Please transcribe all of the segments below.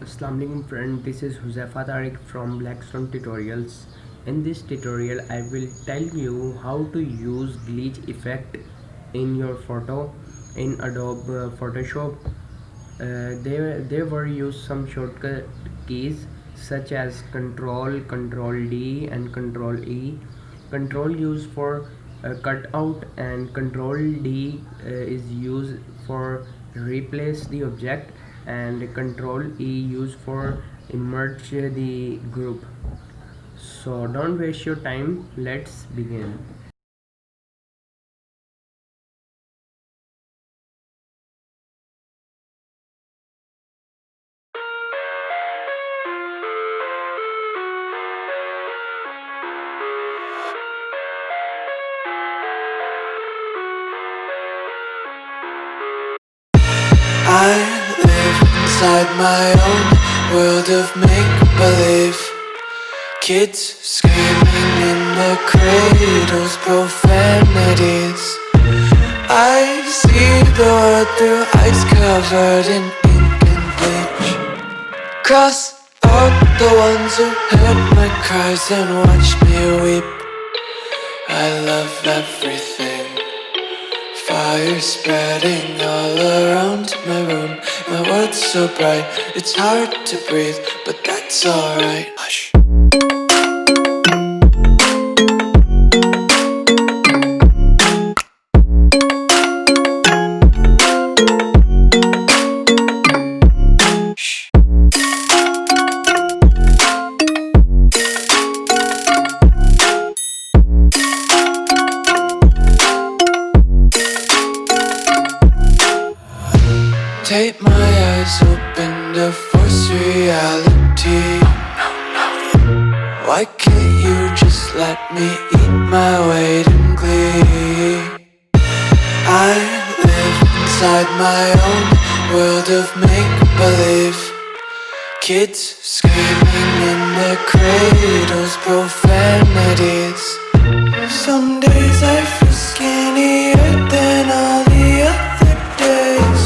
Assalamu alaikum friend, this is HUZAIFA TARIQ from Blackstone Tutorials. In this tutorial I will tell you how to use glitch effect in your photo in Adobe Photoshop. There were used some shortcut keys such as Control D and Control E. Control used for cutout and Control D is used for replace the object, and Control E used for merge the group. So don't waste your time, let's begin. I live inside my own world of make-believe. Kids screaming in their cradles, profanities. I see the world through eyes covered in ink and bleach. Cross out the ones who heard my cries and watched me weep. I love everything. Fire spreading all around my room. My world's so bright, it's hard to breathe, but that's alright. Hush. Tape my eyes open to force reality. Why can't you just let me eat my weight in glee? I live inside my own world of make-believe. Kids screaming in their cradles, profanities. Some days I feel skinnier than all the other days.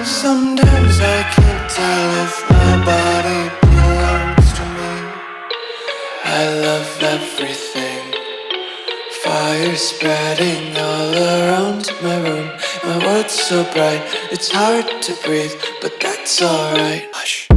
Sometimes I can't tell if my body belongs to me. I love everything. Fire spreading all around my room. My world's so bright, it's hard to breathe, but that's alright. Hush.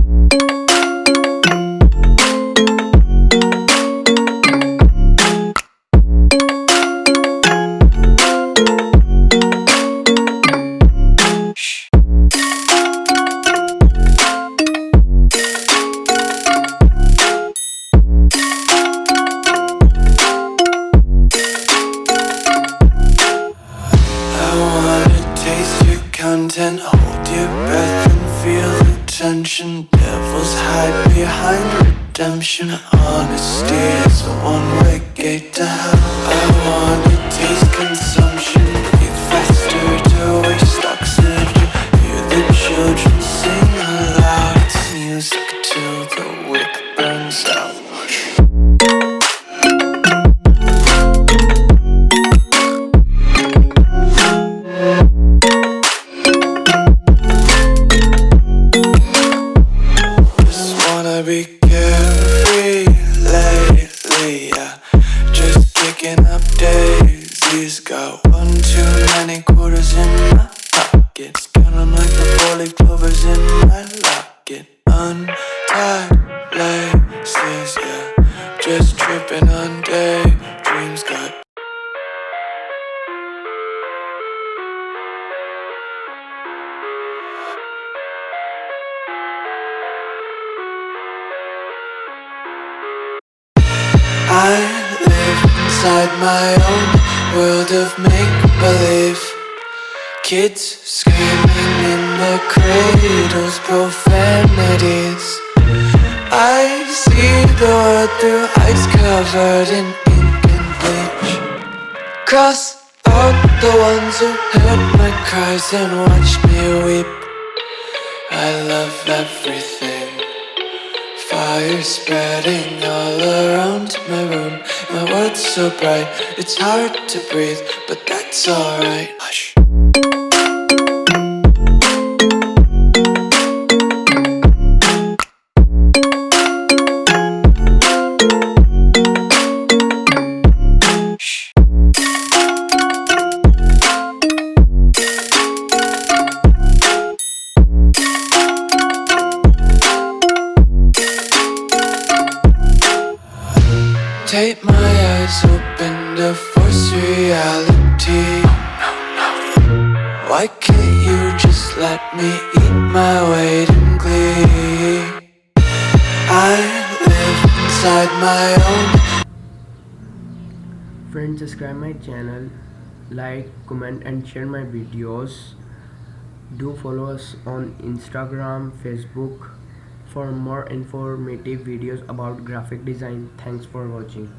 Content, hold your breath and feel the tension. Devils hide behind redemption. Honesty is a one-way gate to hell. I wanna taste consumption. Breathe faster to waste oxygen. Hear the children sing aloud. It's music till the wick burns out. Be carefree lately, yeah. Just kicking up daisies. Got one too many quarters in my pockets. Counting like the four-leaf clovers in my locket. Untied laces, yeah. Just tripping on daydreams. Got I live inside my own world of make-believe. Kids screaming in their cradles, profanities. I see the world through eyes covered in ink and bleach. Cross out the ones who heard my cries and watched me weep. I love everything. Fire spreading all around my room. My world's so bright, it's hard to breathe, but that's alright. Hush. to force reality. Why can't you just let me eat my weight in glee? I live inside my own. Friends, subscribe my channel, like, comment and share my videos. Do follow us on Instagram, Facebook for more informative videos about graphic design. Thanks for watching.